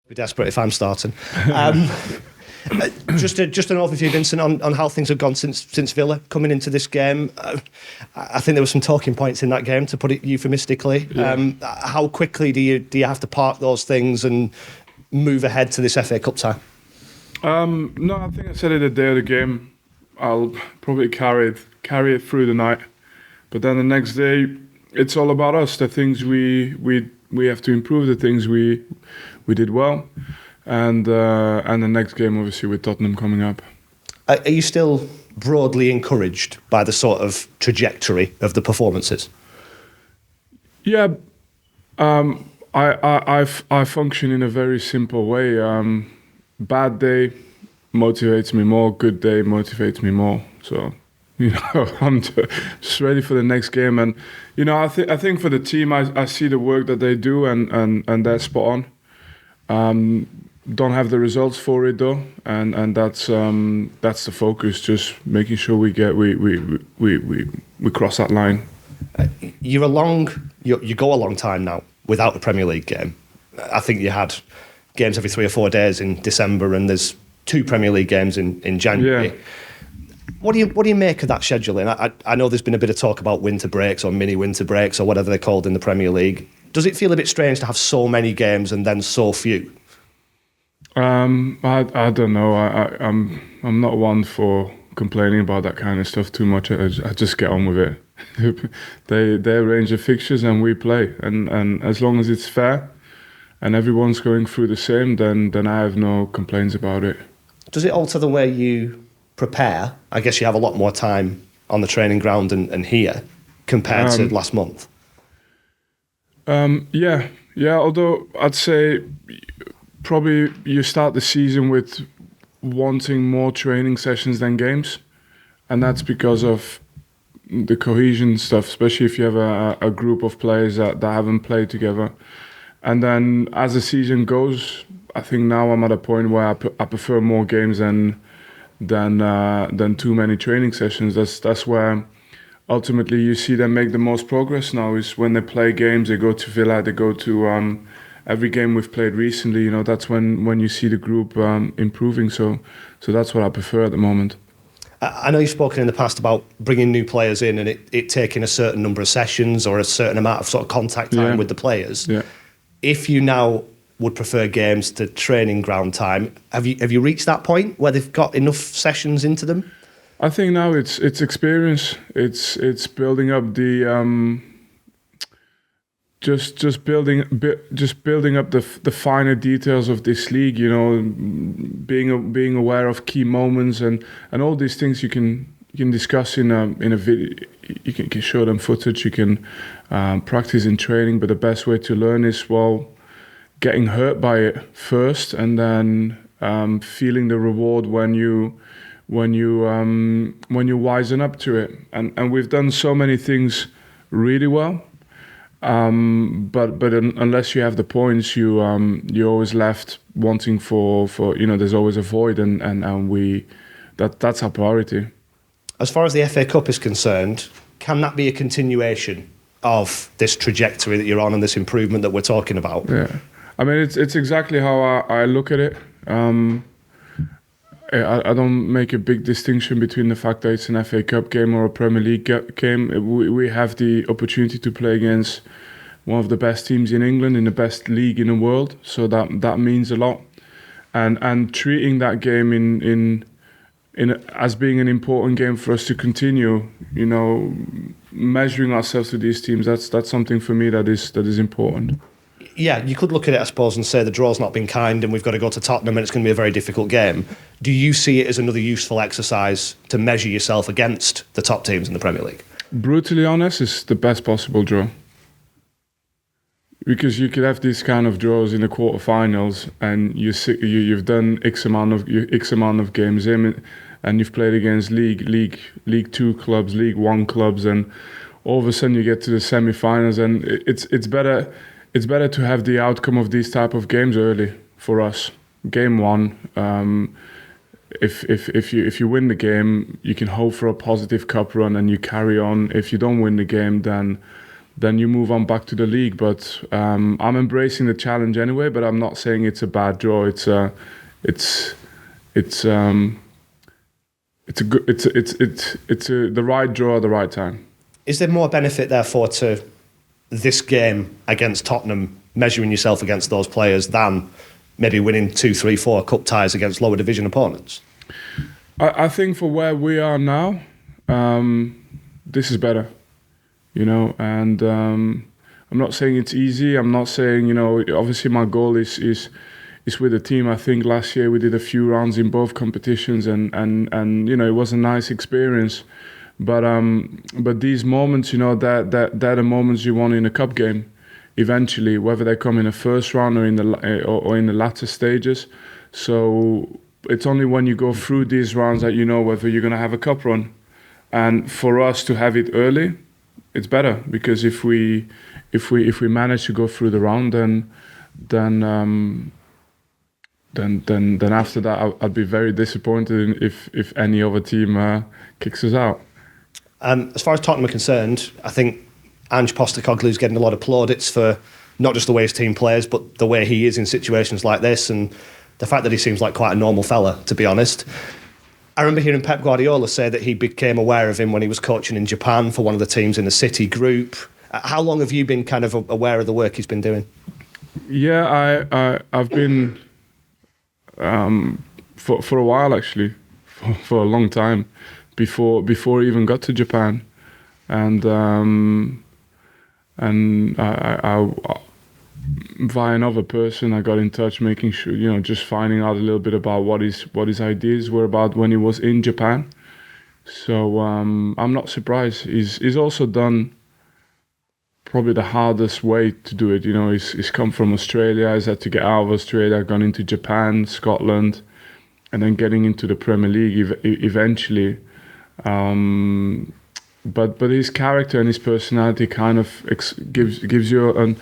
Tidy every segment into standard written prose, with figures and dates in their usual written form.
Be desperate if I'm starting. Just an overview, Vincent, on how things have gone since Villa coming into this game. I think there were some talking points in that game, to put it euphemistically. Yeah. How quickly do you have to park those things and move ahead to this FA Cup tie? No, I think I said it the day of the game. I'll probably carry it through the night, but then the next day it's all about us. The things we have to improve, the things we did well. And the next game, obviously, with Tottenham coming up. Are you still broadly encouraged by the sort of trajectory of the performances? Yeah, I function in a very simple way. Bad day motivates me more. Good day motivates me more. So, I'm just ready for the next game. And I think for the team, I see the work that they do, and they're spot on. Don't have the results for it though, and that's the focus. Just making sure we cross that line. You go a long time now without a Premier League game. I think you had games every 3 or 4 days in December, and there's 2 Premier League games in January. Yeah. What do you make of that scheduling? I know there's been a bit of talk about winter breaks or mini winter breaks or whatever they're called in the Premier League. Does it feel a bit strange to have so many games and then so few? I don't know. I'm not one for complaining about that kind of stuff too much. I just get on with it. They arrange the fixtures and we play, and as long as it's fair and everyone's going through the same, then I have no complaints about it. Does it alter the way you prepare? I guess you have a lot more time on the training ground and here compared to last month. Yeah. Although I'd say probably you start the season with wanting more training sessions than games, and that's because of the cohesion stuff, especially if you have a group of players that haven't played together. And then as the season goes, I think now I'm at a point where I prefer more games than too many training sessions. That's where ultimately you see them make the most progress now, is when they play games. They go to Villa, they go to every game we've played recently. That's when you see the group improving. So that's what I prefer at the moment. I know you've spoken in the past about bringing new players in and it taking a certain number of sessions or a certain amount of sort of contact time with the players. Yeah. If you now would prefer games to training ground time, have you reached that point where they've got enough sessions into them? I think now it's experience. It's building up the just building up the finer details of this league. Being aware of key moments and all these things you can discuss in a video. You can show them footage. You can practice in training, but the best way to learn is getting hurt by it first, and then feeling the reward when you wisen up to it. And we've done so many things really well, but unless you have the points, you're always left wanting for there's always a void, and that's our priority. As far as the FA Cup is concerned, can that be a continuation of this trajectory that you're on and this improvement that we're talking about? Yeah, I mean it's exactly how I look at it. I don't make a big distinction between the fact that it's an FA Cup game or a Premier League game. We have the opportunity to play against one of the best teams in England, in the best league in the world. So that means a lot. And treating that game in as being an important game for us to continue, measuring ourselves to these teams. That's something for me that is important. Yeah, you could look at it, I suppose, and say the draw's not been kind and we've got to go to Tottenham and it's going to be a very difficult game. Do you see it as another useful exercise to measure yourself against the top teams in the Premier League? Brutally honest, it's the best possible draw. Because you could have these kind of draws in the quarterfinals and you've done X amount of games in, and you've played against League 2 clubs, League 1 clubs, and all of a sudden you get to the semi-finals, and it's better to have the outcome of these type of games early for us. Game 1, if you win the game, you can hope for a positive cup run and you carry on. If you don't win the game, then then you move on back to the league. But I'm embracing the challenge anyway. But I'm not saying it's a bad draw. It's the right draw at the right time. Is there more benefit, therefore, to this game against Tottenham, measuring yourself against those players, than maybe winning 2, 3, 4 cup ties against lower division opponents? I think for where we are now, this is better, and I'm not saying it's easy. I'm not saying, obviously my goal is with the team. I think last year we did a few rounds in both competitions, and it was a nice experience. But these moments, they're the moments you want in a cup game. Eventually, whether they come in the first round or in the latter stages. So it's only when you go through these rounds that you know whether you're going to have a cup run. And for us to have it early, it's better, because if we manage to go through the round, then after that I'd be very disappointed if any other team kicks us out. As far as Tottenham are concerned, I think Ange Postecoglou is getting a lot of plaudits for not just the way his team plays, but the way he is in situations like this, and the fact that he seems like quite a normal fella, to be honest. I remember hearing Pep Guardiola say that he became aware of him when he was coaching in Japan for one of the teams in the City group. How long have you been kind of aware of the work he's been doing? Yeah, I've been for a while, actually, for a long time, before he even got to Japan. And I via another person, I got in touch, making sure, just finding out a little bit about what his ideas were about when he was in Japan. So I'm not surprised. He's also done probably the hardest way to do it. He's come from Australia. He's had to get out of Australia, gone into Japan, Scotland, and then getting into the Premier League eventually. But his character and his personality kind of gives you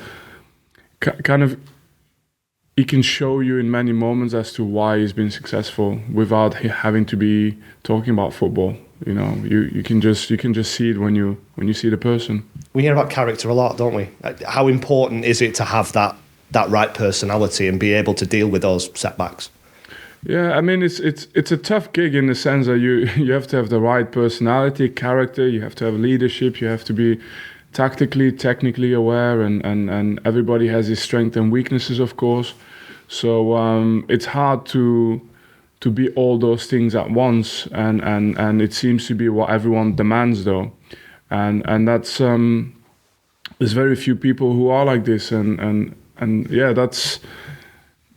he can show you in many moments as to why he's been successful without having to be talking about football. You can just see it when you see the person. We hear about character a lot, don't we? How important is it to have that right personality and be able to deal with those setbacks? Yeah, I mean it's a tough gig in the sense that you have to have the right personality, character. You have to have leadership. You have to be tactically, technically aware, and everybody has his strengths and weaknesses, of course. So it's hard to be all those things at once, and it seems to be what everyone demands, though, and that's there's very few people who are like this, and yeah, that's.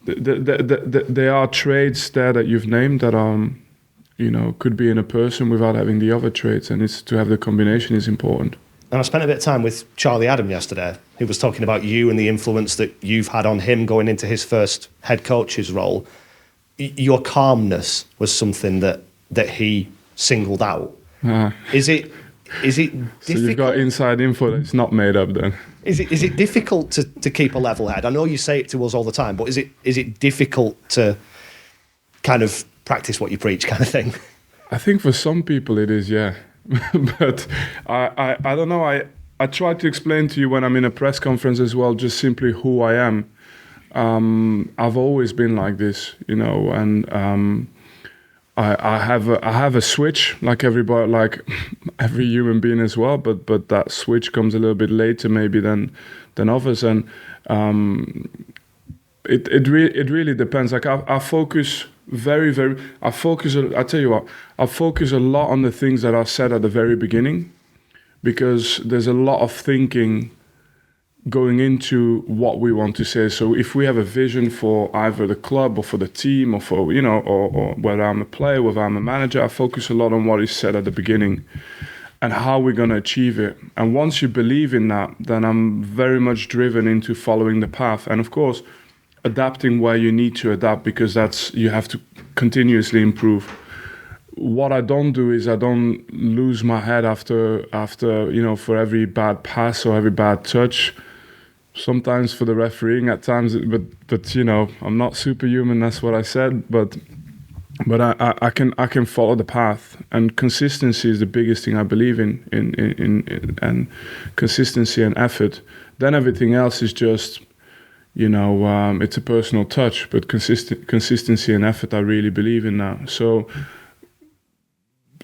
There are traits there that you've named that are, could be in a person without having the other traits, and it's to have the combination is important. And I spent a bit of time with Charlie Adam yesterday, who was talking about you and the influence that you've had on him going into his first head coach's role. Your calmness was something that he singled out. Is it difficult? So you've got inside info that's not made up then. Is it difficult to keep a level head? I know you say it to us all the time, but is it difficult to kind of practice what you preach, kind of thing? I think for some people it is, yeah. But I don't know. I try to explain to you when I'm in a press conference as well, just simply who I am. I've always been like this, and I have a switch like everybody, like every human being as well. But that switch comes a little bit later maybe than others, and it really depends. Like I focus I tell you what, I focus a lot on the things that are said at the very beginning, because there's a lot of thinking going into what we want to say. So if we have a vision for either the club or for the team or for, or whether I'm a player, whether I'm a manager, I focus a lot on what is said at the beginning and how we're going to achieve it. And once you believe in that, then I'm very much driven into following the path. And of course, adapting where you need to adapt, because you have to continuously improve. What I don't do is I don't lose my head after for every bad pass or every bad touch. Sometimes for the refereeing at times, but I'm not superhuman. That's what I said. But but I can follow the path, and consistency is the biggest thing I believe in and consistency and effort. Then everything else is just, it's a personal touch, but consistency and effort I really believe in now. So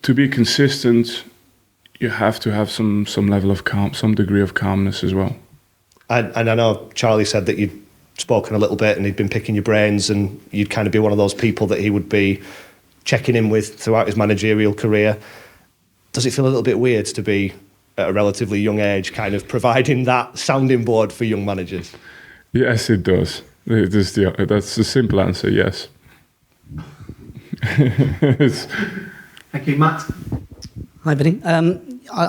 to be consistent, you have to have some level of calm, some degree of calmness as well. And I know Charlie said that you'd spoken a little bit and he'd been picking your brains, and you'd kind of be one of those people that he would be checking in with throughout his managerial career. Does it feel a little bit weird to be at a relatively young age kind of providing that sounding board for young managers? Yes, it does. That's the simple answer, yes. Thank you, Matt. Hi, Vinny. I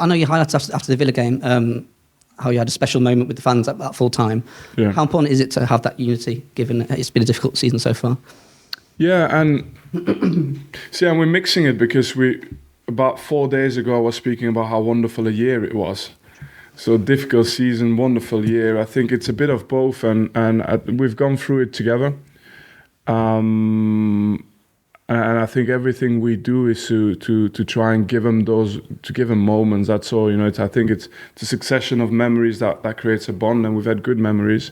know you highlighted after the Villa game how you had a special moment with the fans at full time. Yeah. How important is it to have that unity, given it's been a difficult season so far? Yeah, and and we're mixing it because about 4 days ago I was speaking about how wonderful a year it was. So difficult season, wonderful year. I think it's a bit of both, and we've gone through it together. And I think everything we do is to try and give them moments. That's all, I think it's a succession of memories that creates a bond, and we've had good memories.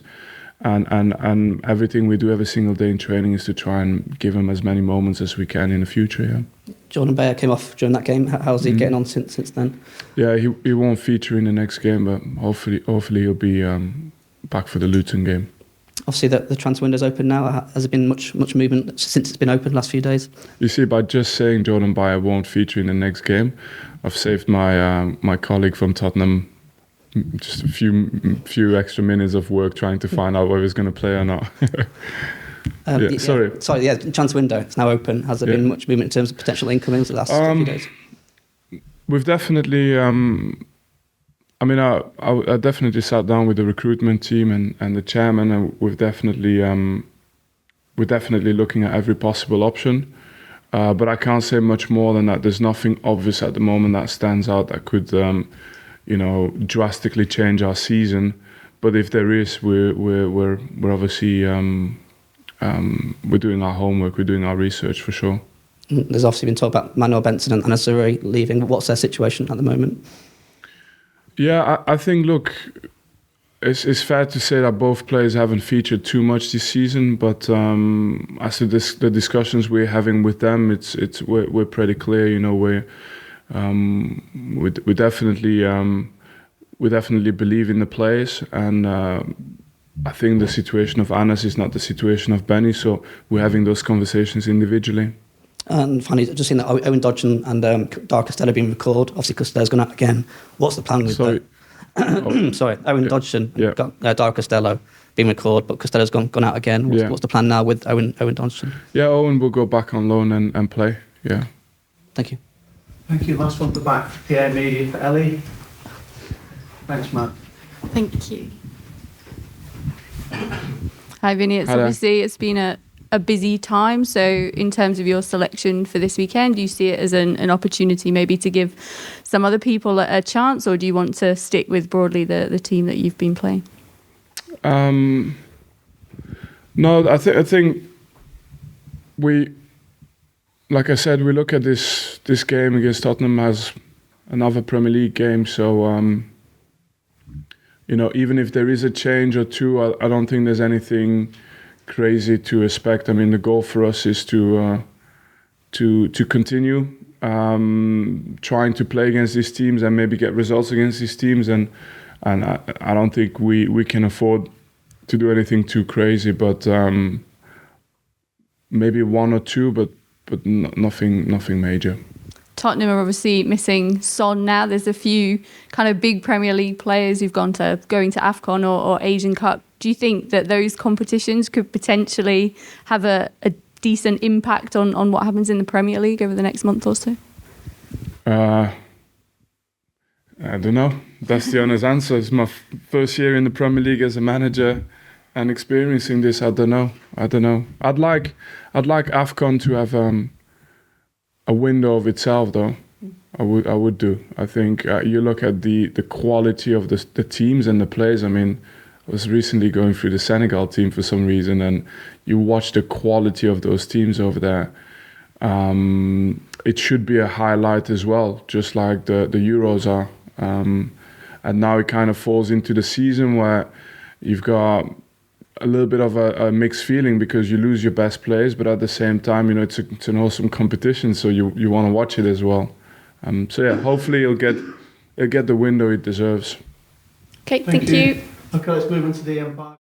And everything we do every single day in training is to try and give them as many moments as we can in the future. Yeah. Jordan Bayer came off during that game. How's he getting on since then? Yeah, he won't feature in the next game, but hopefully he'll be back for the Luton game. Obviously, the transfer window's open now. Has there been much movement since it's been open last few days? You see, by just saying Jordan Bayer won't feature in the next game, I've saved my colleague from Tottenham just a few extra minutes of work trying to find out whether he's going to play or not. Sorry, transfer window. It's now open. Has there been much movement in terms of potential incomings the last few days? We've definitely. I definitely sat down with the recruitment team and the chairman, and we're definitely looking at every possible option. But I can't say much more than that. There's nothing obvious at the moment that stands out that could, drastically change our season. But if there is, we're obviously we're doing our homework, we're doing our research for sure. There's obviously been talk about Manuel Benson and Azuri leaving. What's their situation at the moment? Yeah, I think, look, it's fair to say that both players haven't featured too much this season, but as to the discussions we're having with them, we're pretty clear. We definitely believe in the players, and I think the situation of Anas is not the situation of Benny, so we're having those conversations individually. And finally, just seen that Owen Dodson and Dar Costello being recalled. Obviously, Costello's gone out again. What's the plan with that? Owen Dodson, Dar Costello being recalled, but Costello's gone out again. What's the plan now with Owen Dodson? Yeah, Owen will go back on loan and play. Yeah. Thank you. Thank you. Last one at the back. Pierre Media for Ellie. Thanks, Matt. Thank you. Hi, Vinny. It's been a busy time. So in terms of your selection for this weekend, do you see it as an opportunity maybe to give some other people a chance, or do you want to stick with broadly the team that you've been playing? No, I think we, like I said, we look at this game against Tottenham as another Premier League game. So, even if there is a change or two, I don't think there's anything crazy to expect. I mean, the goal for us is to continue trying to play against these teams and maybe get results against these teams, and I don't think we can afford to do anything too crazy, but maybe one or two, but nothing major. Tottenham are obviously missing Son now. There's a few kind of big Premier League players who've going to AFCON or Asian Cup. Do you think that those competitions could potentially have a decent impact on what happens in the Premier League over the next month or so? I don't know. That's the honest answer. It's my first year in the Premier League as a manager and experiencing this. I don't know. I'd like AFCON to have a window of itself, though. I would do. I think you look at the quality of the teams and the players. I mean, I was recently going through the Senegal team for some reason, and you watch the quality of those teams over there. it should be a highlight as well, just like the Euros are. And now it kind of falls into the season where you've got a little bit of a mixed feeling because you lose your best players, but at the same time, you know, it's an awesome competition, so you want to watch it as well. So yeah, hopefully it'll get the window it deserves. Okay, thank you. Okay, let's move into the Empire.